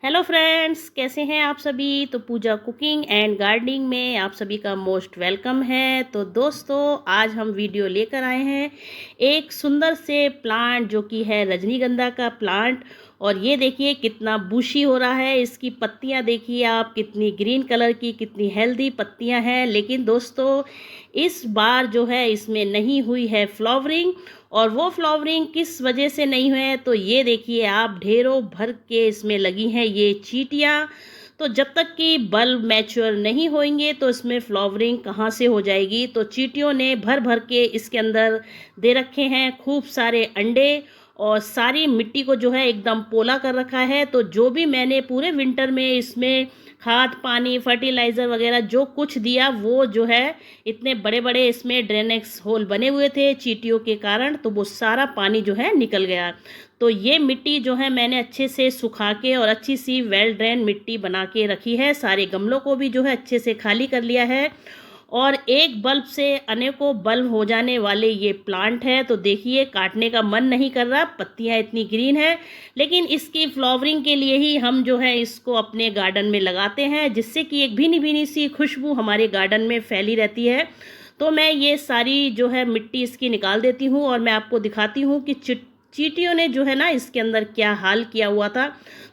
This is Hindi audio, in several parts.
हेलो फ्रेंड्स, कैसे हैं आप सभी। तो पूजा कुकिंग एंड गार्डनिंग में आप सभी का मोस्ट वेलकम है। तो दोस्तों, आज हम वीडियो लेकर आए हैं एक सुंदर से प्लांट जो कि है रजनीगंधा का प्लांट। और ये देखिए कितना बुशी हो रहा है। इसकी पत्तियां देखिए आप, कितनी ग्रीन कलर की, कितनी हेल्दी पत्तियां हैं। लेकिन दोस्तों, इस बार जो है इसमें नहीं हुई है फ्लावरिंग। और वो फ्लावरिंग किस वजह से नहीं है, तो ये देखिए आप, ढेरों भर के इसमें लगी हैं ये चींटियाँ। तो जब तक कि बल्ब मैच्योर नहीं होंगे तो इसमें फ्लावरिंग कहाँ से हो जाएगी। तो चींटियों ने भर भर के इसके अंदर दे रखे हैं खूब सारे अंडे, और सारी मिट्टी को जो है एकदम पोला कर रखा है। तो जो भी मैंने पूरे विंटर में इसमें खाद पानी फर्टिलाइज़र वगैरह जो कुछ दिया, वो जो है इतने बड़े बड़े इसमें ड्रेनेक्स होल बने हुए थे चींटियों के कारण, तो वो सारा पानी जो है निकल गया। तो ये मिट्टी जो है मैंने अच्छे से सुखा के और अच्छी सी वेल ड्रेन मिट्टी बना के रखी है। सारे गमलों को भी जो है अच्छे से खाली कर लिया है। और एक बल्ब से अनेकों बल्ब हो जाने वाले ये प्लांट है। तो देखिए, काटने का मन नहीं कर रहा, पत्तियां इतनी ग्रीन है। लेकिन इसकी फ्लावरिंग के लिए ही हम जो है इसको अपने गार्डन में लगाते हैं, जिससे कि एक भीनी भीनी सी खुशबू हमारे गार्डन में फैली रहती है। तो मैं ये सारी जो है मिट्टी इसकी निकाल देती हूँ और मैं आपको दिखाती हूँ कि चींटियों ने जो है ना इसके अंदर क्या हाल किया हुआ था।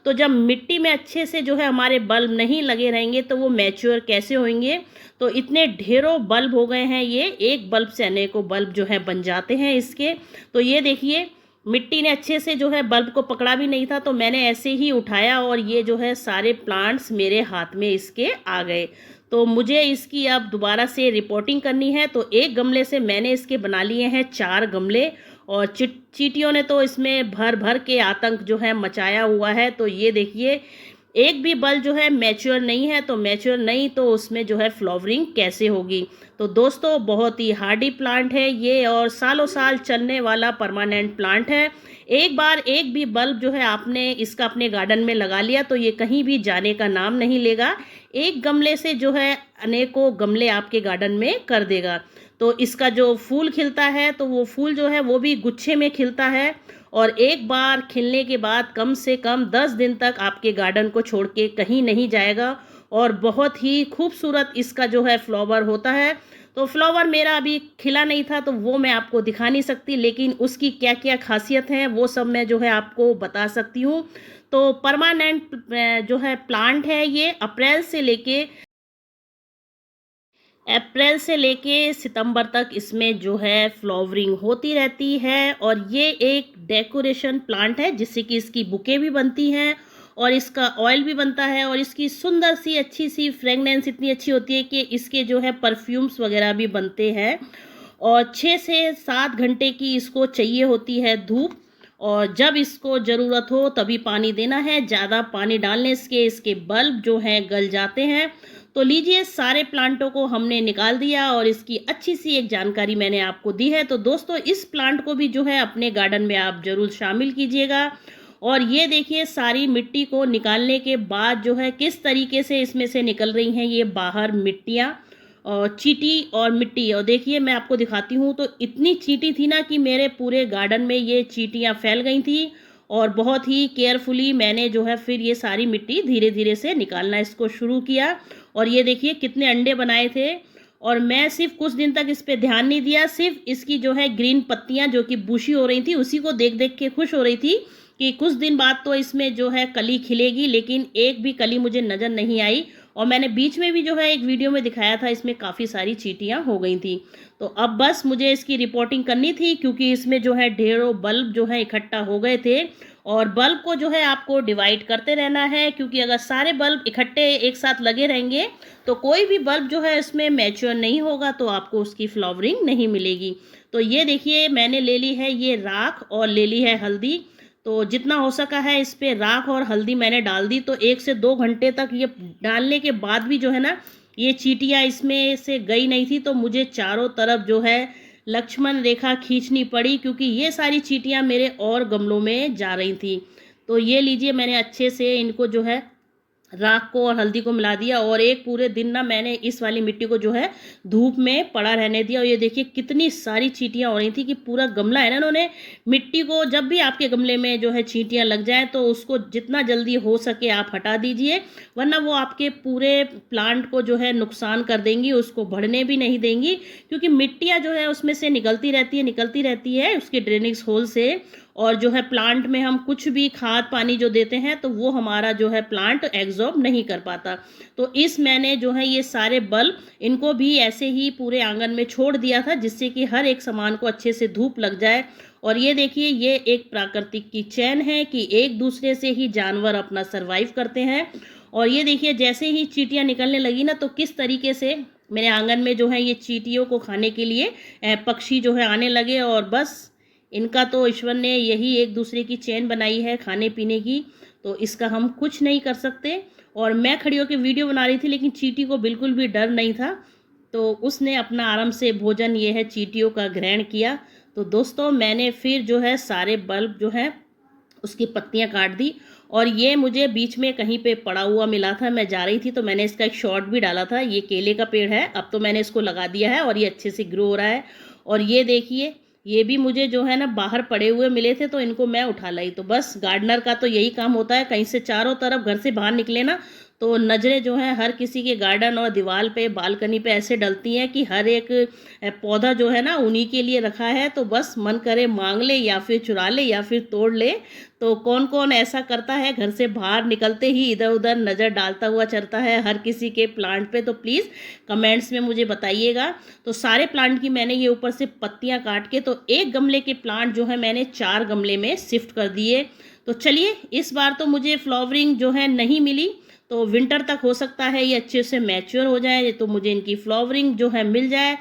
तो जब मिट्टी में अच्छे से जो है हमारे बल्ब नहीं लगे रहेंगे तो वो मैच्योर कैसे होंगे। तो इतने ढेरों बल्ब हो गए हैं, ये एक बल्ब से अनेकों बल्ब जो है बन जाते हैं इसके। तो ये देखिए, मिट्टी ने अच्छे से जो है बल्ब को पकड़ा भी नहीं था, तो मैंने ऐसे ही उठाया और ये जो है सारे प्लांट्स मेरे हाथ में इसके आ गए। तो मुझे इसकी अब दोबारा से रिपोर्टिंग करनी है। तो एक गमले से मैंने इसके बना लिए हैं 4 गमले। और चींटियों ने तो इसमें भर भर के आतंक जो है मचाया हुआ है। तो ये देखिए, एक भी बल्ब जो है मैच्योर नहीं है। तो मैच्योर नहीं तो उसमें जो है फ्लावरिंग कैसे होगी। तो दोस्तों, बहुत ही हार्डी प्लांट है ये और सालों साल चलने वाला परमानेंट प्लांट है। एक बार एक भी बल्ब जो है आपने इसका अपने गार्डन में लगा लिया तो ये कहीं भी जाने का नाम नहीं लेगा। एक गमले से जो है अनेकों गमले आपके गार्डन में कर देगा। तो इसका जो फूल खिलता है तो वो फूल जो है वो भी गुच्छे में खिलता है। और एक बार खिलने के बाद कम से कम 10 दिन तक आपके गार्डन को छोड़ के कहीं नहीं जाएगा। और बहुत ही खूबसूरत इसका जो है फ्लावर होता है। तो फ्लावर मेरा अभी खिला नहीं था तो वो मैं आपको दिखा नहीं सकती, लेकिन उसकी क्या क्या खासियत है वो सब मैं जो है आपको बता सकती हूँ। तो परमानेंट जो है प्लांट है ये। अप्रैल से लेके सितंबर तक इसमें जो है फ्लावरिंग होती रहती है। और ये एक डेकोरेशन प्लांट है, जिससे कि इसकी बुके भी बनती हैं और इसका ऑयल भी बनता है। और इसकी सुंदर सी अच्छी सी फ्रेगनेंस इतनी अच्छी होती है कि इसके जो है परफ्यूम्स वगैरह भी बनते हैं। और 6 से 7 घंटे की इसको चाहिए होती है धूप। और जब इसको ज़रूरत हो तभी पानी देना है। ज़्यादा पानी डालने से इसके बल्ब जो हैं गल जाते हैं। तो लीजिए, सारे प्लांटों को हमने निकाल दिया और इसकी अच्छी सी एक जानकारी मैंने आपको दी है। तो दोस्तों, इस प्लांट को भी जो है अपने गार्डन में आप ज़रूर शामिल कीजिएगा। और ये देखिए, सारी मिट्टी को निकालने के बाद जो है किस तरीके से इसमें से निकल रही हैं ये बाहर मिट्टियाँ और चींटी और मिट्टी। और देखिए, मैं आपको दिखाती हूँ, तो इतनी चींटी थी ना कि मेरे पूरे गार्डन में ये चींटियाँ फैल गई थी। और बहुत ही केयरफुली मैंने जो है फिर ये सारी मिट्टी धीरे धीरे से निकालना इसको शुरू किया। और ये देखिए कितने अंडे बनाए थे। और मैं सिर्फ कुछ दिन तक इस पे ध्यान नहीं दिया, सिर्फ इसकी जो है ग्रीन पत्तियां जो कि बुशी हो रही थी उसी को देख देख के खुश हो रही थी कि कुछ दिन बाद तो इसमें जो है कली खिलेगी। लेकिन एक भी कली मुझे नज़र नहीं आई। और मैंने बीच में भी जो है एक वीडियो में दिखाया था, इसमें काफ़ी सारी चींटियां हो गई थी। तो अब बस मुझे इसकी रिपोर्टिंग करनी थी, क्योंकि इसमें जो है ढेरों बल्ब जो है इकट्ठा हो गए थे। और बल्ब को जो है आपको डिवाइड करते रहना है, क्योंकि अगर सारे बल्ब इकट्ठे एक साथ लगे रहेंगे तो कोई भी बल्ब जो है इसमें मैच्योर नहीं होगा, तो आपको उसकी फ्लावरिंग नहीं मिलेगी। तो ये देखिए, मैंने ले ली है ये राख और ले ली है हल्दी। तो जितना हो सका है इस पे राख और हल्दी मैंने डाल दी। तो 1 से 2 घंटे तक ये डालने के बाद भी जो है ना ये चींटियाँ इसमें से गई नहीं थी। तो मुझे चारों तरफ जो है लक्ष्मण रेखा खींचनी पड़ी, क्योंकि ये सारी चींटियाँ मेरे और गमलों में जा रही थी। तो ये लीजिए, मैंने अच्छे से इनको जो है राख को और हल्दी को मिला दिया और एक पूरे दिन ना मैंने इस वाली मिट्टी को जो है धूप में पड़ा रहने दिया। और ये देखिए कितनी सारी चींटियां हो रही थी कि पूरा गमला है ना, इन्होंने मिट्टी को, जब भी आपके गमले में जो है चींटियां लग जाएं तो उसको जितना जल्दी हो सके आप हटा दीजिए, वरना वो आपके पूरे प्लांट को जो है नुकसान कर देंगी, उसको बढ़ने भी नहीं देंगी। क्योंकि मिट्टियाँ जो है उसमें से निकलती रहती है उसके ड्रेनेज होल से। और जो है प्लांट में हम कुछ भी खाद पानी जो देते हैं तो वो हमारा जो है प्लांट एब्जॉर्ब नहीं कर पाता। तो मैंने जो है ये सारे बल्ब इनको भी ऐसे ही पूरे आंगन में छोड़ दिया था, जिससे कि हर एक सामान को अच्छे से धूप लग जाए। और ये देखिए ये एक प्राकृतिक की चैन है कि एक दूसरे से ही जानवर अपना सर्वाइव करते हैं। और ये देखिए जैसे ही चींटियाँ निकलने लगी ना, तो किस तरीके से मेरे आंगन में जो है ये चींटियों को खाने के लिए पक्षी जो है आने लगे। और बस इनका तो ईश्वर ने यही एक दूसरे की चेन बनाई है खाने पीने की, तो इसका हम कुछ नहीं कर सकते। और मैं खड़ी होकर वीडियो बना रही थी, लेकिन चींटी को बिल्कुल भी डर नहीं था, तो उसने अपना आराम से भोजन ये है चींटियों का ग्रहण किया। तो दोस्तों मैंने फिर जो है सारे बल्ब जो है उसकी पत्तियां काट दी। और ये मुझे बीच में कहीं पे पड़ा हुआ मिला था, मैं जा रही थी तो मैंने इसका एक शॉर्ट भी डाला था। ये केले का पेड़ है, अब तो मैंने इसको लगा दिया है और ये अच्छे से ग्रो हो रहा है। और ये देखिए ये भी मुझे जो है ना बाहर पड़े हुए मिले थे, तो इनको मैं उठा लाई। तो बस गार्डनर का तो यही काम होता है, कहीं से चारों तरफ घर से बाहर निकले ना तो नज़रें जो हैं हर किसी के गार्डन और दीवार पे बालकनी पे ऐसे डलती हैं कि हर एक पौधा जो है ना उन्हीं के लिए रखा है। तो बस मन करे मांग ले या फिर चुरा ले या फिर तोड़ ले। तो कौन कौन ऐसा करता है, घर से बाहर निकलते ही इधर उधर नज़र डालता हुआ चलता है हर किसी के प्लांट पे, तो प्लीज़ कमेंट्स में मुझे बताइएगा। तो सारे प्लांट की मैंने ये ऊपर से पत्तियां काट के, तो एक गमले के प्लांट जो है मैंने 4 गमले में शिफ्ट कर दिए। तो चलिए इस बार तो मुझे फ्लावरिंग जो है नहीं मिली, तो विंटर तक हो सकता है ये अच्छे से मैच्योर हो जाए, तो मुझे इनकी फ्लावरिंग जो है मिल जाए।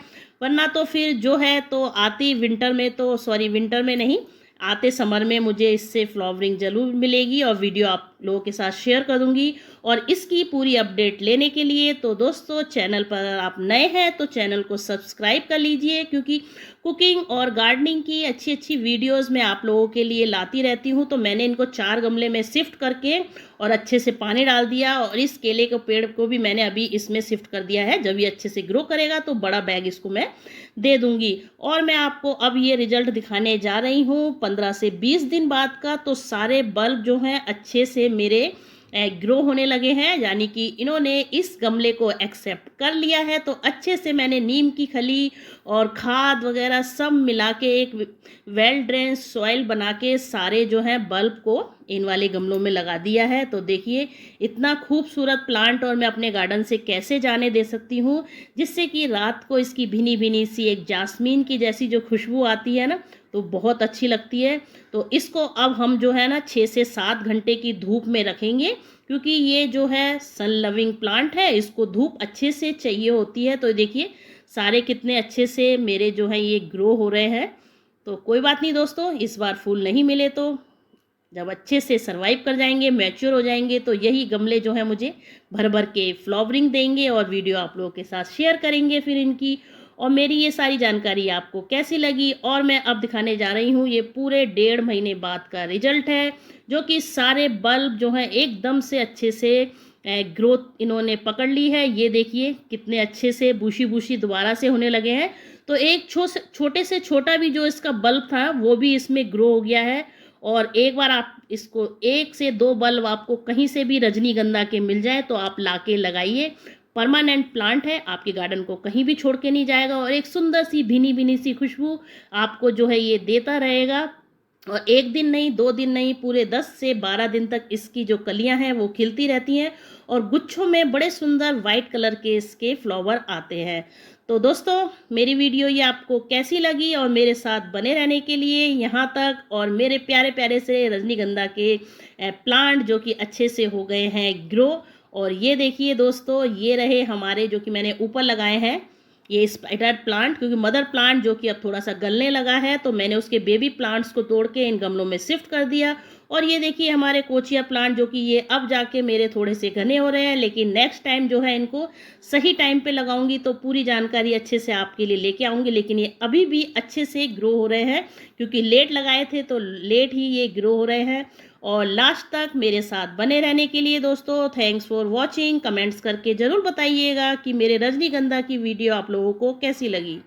वरना तो फिर जो है तो आती विंटर में, तो सॉरी विंटर में नहीं, आते समर में मुझे इससे फ्लावरिंग ज़रूर मिलेगी और वीडियो आप लोगों के साथ शेयर कर दूंगी। और इसकी पूरी अपडेट लेने के लिए तो दोस्तों चैनल पर आप नए हैं तो चैनल को सब्सक्राइब कर लीजिए, क्योंकि कुकिंग और गार्डनिंग की अच्छी अच्छी वीडियोस मैं आप लोगों के लिए लाती रहती हूं। तो मैंने इनको 4 गमले में शिफ्ट करके और अच्छे से पानी डाल दिया। और इस केले के पेड़ को भी मैंने अभी इसमें शिफ्ट कर दिया है, जब ये अच्छे से ग्रो करेगा तो बड़ा बैग इसको मैं दे दूंगी। और मैं आपको अब ये रिजल्ट दिखाने जा रही हूँ 15 से 20 दिन बाद का। तो सारे बल्ब जो हैं अच्छे से मेरे ग्रो होने लगे हैं, यानी कि इन्होंने इस गमले को एक्सेप्ट कर लिया है। तो अच्छे से मैंने नीम की खली और खाद वगैरह सब मिला के एक वेल ड्रेन सॉइल बना के सारे जो हैं बल्ब को इन वाले गमलों में लगा दिया है। तो देखिए इतना खूबसूरत प्लांट और मैं अपने गार्डन से कैसे जाने दे सकती हूँ, जिससे कि रात को इसकी भीनी भीनी सी एक जास्मीन की जैसी जो खुशबू आती है ना, तो बहुत अच्छी लगती है। तो इसको अब हम जो है ना 6 से 7 घंटे की धूप में रखेंगे, क्योंकि ये जो है सन लविंग प्लांट है, इसको धूप अच्छे से चाहिए होती है। तो देखिए सारे कितने अच्छे से मेरे जो है ये ग्रो हो रहे हैं। तो कोई बात नहीं दोस्तों, इस बार फूल नहीं मिले तो जब अच्छे से सर्वाइव कर जाएंगे, मैच्योर हो जाएंगे, तो यही गमले जो है मुझे भर भर के फ्लावरिंग देंगे और वीडियो आप लोगों के साथ शेयर करेंगे फिर इनकी। और मेरी ये सारी जानकारी आपको कैसी लगी, और मैं अब दिखाने जा रही हूँ ये पूरे 1.5 महीने बाद का रिजल्ट है, जो कि सारे बल्ब जो हैं एकदम से अच्छे से ग्रोथ इन्होंने पकड़ ली है। ये देखिए कितने अच्छे से बूशी बूशी दोबारा से होने लगे हैं। तो एक छोटे से छोटा भी जो इसका बल्ब था वो भी इसमें ग्रो हो गया है। और एक बार आप इसको 1 से 2 बल्ब आपको कहीं से भी रजनीगंधा के मिल जाए तो आप लाके लगाइए। परमानेंट प्लांट है, आपके गार्डन को कहीं भी छोड़ के नहीं जाएगा और एक सुंदर सी भीनी भीनी सी खुशबू आपको जो है ये देता रहेगा। और 1 दिन नहीं, 2 दिन नहीं, पूरे 10 से 12 दिन तक इसकी जो कलियां हैं वो खिलती रहती हैं और गुच्छों में बड़े सुंदर वाइट कलर के इसके फ्लावर आते हैं। तो दोस्तों मेरी वीडियो ये आपको कैसी लगी, और मेरे साथ बने रहने के लिए यहाँ तक, और मेरे प्यारे प्यारे से रजनीगंधा के प्लांट जो कि अच्छे से हो गए हैं ग्रो। और ये देखिए दोस्तों, ये रहे हमारे जो कि मैंने ऊपर लगाए हैं ये स्पाइडर प्लांट, क्योंकि मदर प्लांट जो कि अब थोड़ा सा गलने लगा है तो मैंने उसके बेबी प्लांट्स को तोड़ के इन गमलों में शिफ्ट कर दिया। और ये देखिए हमारे कोचिया प्लांट जो कि ये अब जाके मेरे थोड़े से घने हो रहे हैं, लेकिन नेक्स्ट टाइम जो है इनको सही टाइम पे लगाऊंगी तो पूरी जानकारी अच्छे से आपके लिए लेके आऊंगी। लेकिन ये अभी भी अच्छे से ग्रो हो रहे हैं, क्योंकि लेट लगाए थे तो लेट ही ये ग्रो हो रहे हैं। और लास्ट तक मेरे साथ बने रहने के लिए दोस्तों थैंक्स फॉर वॉचिंग। कमेंट्स करके ज़रूर बताइएगा कि मेरे रजनीगंधा की वीडियो आप लोगों को कैसी लगी।